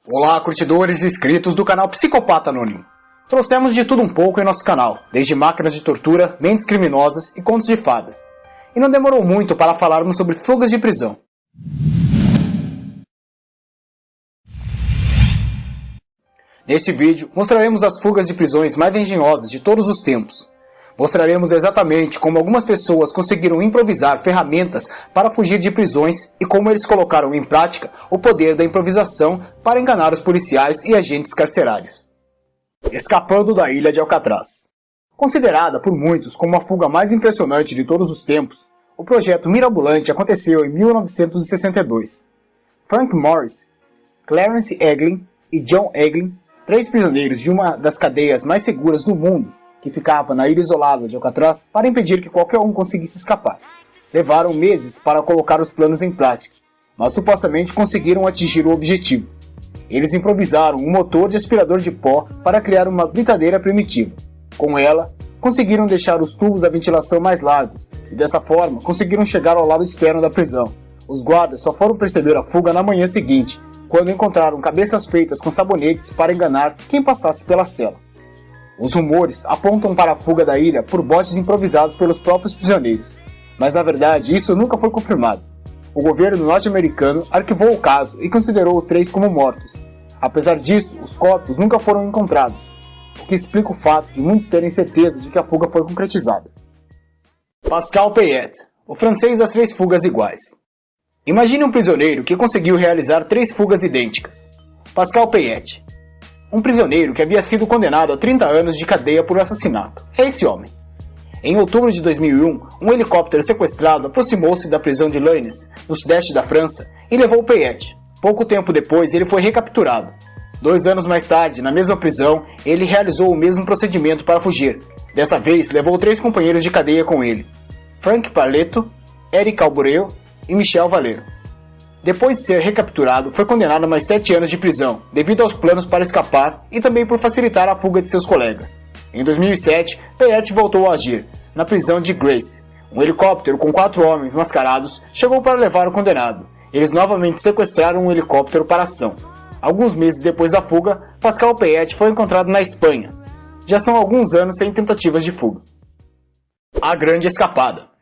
Olá, curtidores e inscritos do canal Psicopata Anônimo. Trouxemos de tudo um pouco em nosso canal, desde máquinas de tortura, mentes criminosas e contos de fadas. E não demorou muito para falarmos sobre fugas de prisão. Neste vídeo, mostraremos as fugas de prisões mais engenhosas de todos os tempos. Mostraremos exatamente como algumas pessoas conseguiram improvisar ferramentas para fugir de prisões e como eles colocaram em prática o poder da improvisação para enganar os policiais e agentes carcerários. Escapando da ilha de Alcatraz. Considerada por muitos como a fuga mais impressionante de todos os tempos, o projeto mirabolante aconteceu em 1962. Frank Morris, Clarence Eglin e John Eglin, 3 prisioneiros de uma das cadeias mais seguras do mundo, que ficava na ilha isolada de Alcatraz, para impedir que qualquer um conseguisse escapar. Levaram meses para colocar os planos em prática, mas supostamente conseguiram atingir o objetivo. Eles improvisaram um motor de aspirador de pó para criar uma britadeira primitiva. Com ela, conseguiram deixar os tubos da ventilação mais largos, e dessa forma conseguiram chegar ao lado externo da prisão. Os guardas só foram perceber a fuga na manhã seguinte, quando encontraram cabeças feitas com sabonetes para enganar quem passasse pela cela. Os rumores apontam para a fuga da ilha por botes improvisados pelos próprios prisioneiros, mas na verdade isso nunca foi confirmado. O governo norte-americano arquivou o caso e considerou os 3 como mortos. Apesar disso, os corpos nunca foram encontrados, o que explica o fato de muitos terem certeza de que a fuga foi concretizada. Pascal Payet, o francês das 3 fugas iguais. Imagine um prisioneiro que conseguiu realizar 3 fugas idênticas. Pascal Payet. Um prisioneiro que havia sido condenado a 30 anos de cadeia por assassinato. É esse homem. Em outubro de 2001, um helicóptero sequestrado aproximou-se da prisão de Lagnes, no sudeste da França, e levou Payet. Pouco tempo depois, ele foi recapturado. 2 anos mais tarde, na mesma prisão, ele realizou o mesmo procedimento para fugir. Dessa vez, levou 3 companheiros de cadeia com ele: Frank Paletto, Eric Albureu e Michel Valero. Depois de ser recapturado, foi condenado a mais 7 anos de prisão, devido aos planos para escapar e também por facilitar a fuga de seus colegas. Em 2007, Payet voltou a agir, na prisão de Grace. Um helicóptero com 4 homens mascarados chegou para levar o condenado. Eles novamente sequestraram um helicóptero para a ação. Alguns meses depois da fuga, Pascal Payet foi encontrado na Espanha. Já são alguns anos sem tentativas de fuga. A Grande Escapada.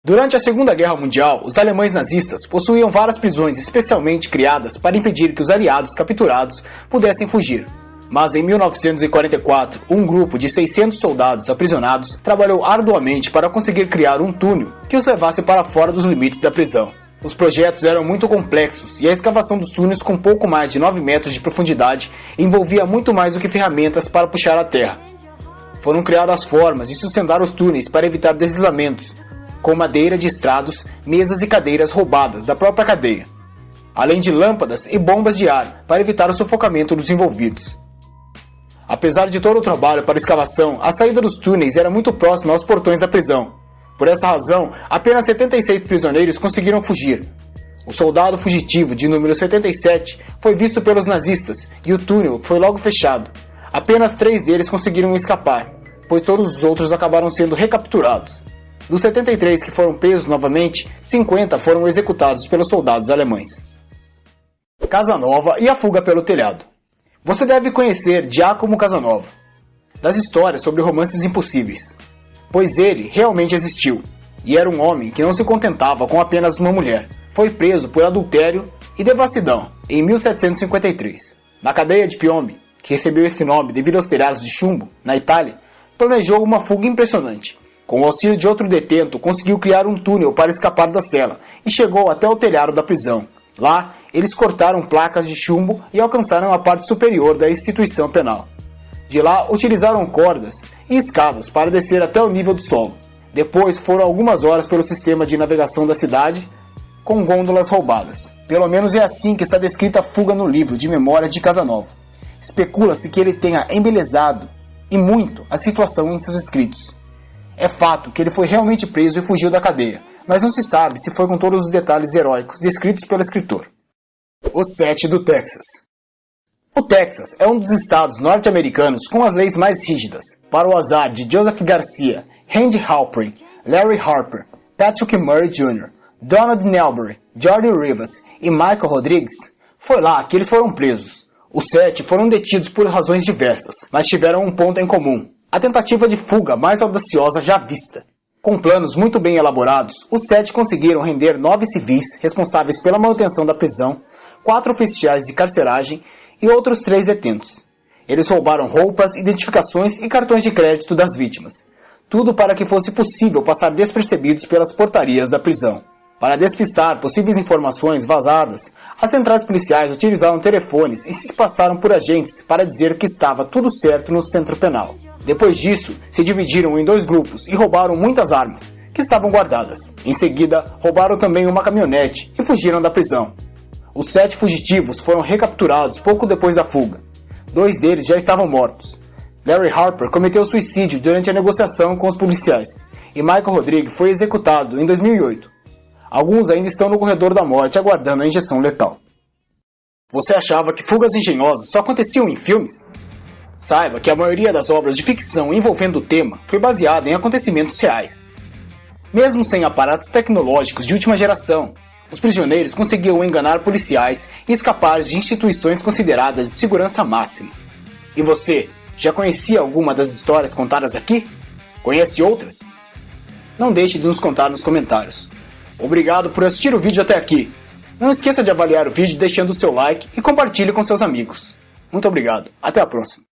Durante a Segunda Guerra Mundial, os alemães nazistas possuíam várias prisões especialmente criadas para impedir que os aliados capturados pudessem fugir. Mas em 1944, um grupo de 600 soldados aprisionados trabalhou arduamente para conseguir criar um túnel que os levasse para fora dos limites da prisão. Os projetos eram muito complexos e a escavação dos túneis com pouco mais de 9 metros de profundidade envolvia muito mais do que ferramentas para puxar a terra. Foram criadas formas de sustentar os túneis para evitar deslizamentos, com madeira de estrados, mesas e cadeiras roubadas da própria cadeia, além de lâmpadas e bombas de ar para evitar o sufocamento dos envolvidos. Apesar de todo o trabalho para a escavação, a saída dos túneis era muito próxima aos portões da prisão. Por essa razão, apenas 76 prisioneiros conseguiram fugir. O soldado fugitivo de número 77 foi visto pelos nazistas e o túnel foi logo fechado. Apenas 3 deles conseguiram escapar, pois todos os outros acabaram sendo recapturados. Dos 73 que foram presos novamente, 50 foram executados pelos soldados alemães. Casanova e a fuga pelo telhado. Você deve conhecer Giacomo Casanova, das histórias sobre romances impossíveis, pois ele realmente existiu, e era um homem que não se contentava com apenas uma mulher. Foi preso por adultério e devassidão em 1753. Na cadeia de Piombi, que recebeu esse nome devido aos telhados de chumbo, na Itália, planejou uma fuga impressionante. Com o auxílio de outro detento, conseguiu criar um túnel para escapar da cela e chegou até o telhado da prisão. Lá, eles cortaram placas de chumbo e alcançaram a parte superior da instituição penal. De lá, utilizaram cordas e escadas para descer até o nível do solo. Depois, foram algumas horas pelo sistema de navegação da cidade, com gôndolas roubadas. Pelo menos é assim que está descrita a fuga no livro de memórias de Casanova. Especula-se que ele tenha embelezado, e muito, a situação em seus escritos. É fato que ele foi realmente preso e fugiu da cadeia, mas não se sabe se foi com todos os detalhes heróicos descritos pelo escritor. O 7 do Texas. O Texas é um dos estados norte-americanos com as leis mais rígidas. Para o azar de Joseph Garcia, Randy Halperin, Larry Harper, Patrick Murray Jr., Donald Nelbury, Jordan Rivas e Michael Rodrigues, Foi lá que eles foram presos. Os 7 foram detidos por razões diversas, mas tiveram um ponto em comum: a tentativa de fuga mais audaciosa já vista. Com planos muito bem elaborados, os 7 conseguiram render 9 civis responsáveis pela manutenção da prisão, 4 oficiais de carceragem e outros 3 detentos. Eles roubaram roupas, identificações e cartões de crédito das vítimas. Tudo para que fosse possível passar despercebidos pelas portarias da prisão. Para despistar possíveis informações vazadas, as centrais policiais utilizaram telefones e se passaram por agentes para dizer que estava tudo certo no centro penal. Depois disso, se dividiram em 2 grupos e roubaram muitas armas, que estavam guardadas. Em seguida, roubaram também uma caminhonete e fugiram da prisão. Os 7 fugitivos foram recapturados pouco depois da fuga. 2 deles já estavam mortos. Larry Harper cometeu suicídio durante a negociação com os policiais, e Michael Rodrigues foi executado em 2008. Alguns ainda estão no corredor da morte aguardando a injeção letal. Você achava que fugas engenhosas só aconteciam em filmes? Saiba que a maioria das obras de ficção envolvendo o tema foi baseada em acontecimentos reais. Mesmo sem aparatos tecnológicos de última geração, os prisioneiros conseguiam enganar policiais e escapar de instituições consideradas de segurança máxima. E você, já conhecia alguma das histórias contadas aqui? Conhece outras? Não deixe de nos contar nos comentários. Obrigado por assistir o vídeo até aqui. Não esqueça de avaliar o vídeo deixando o seu like e compartilhe com seus amigos. Muito obrigado. Até a próxima.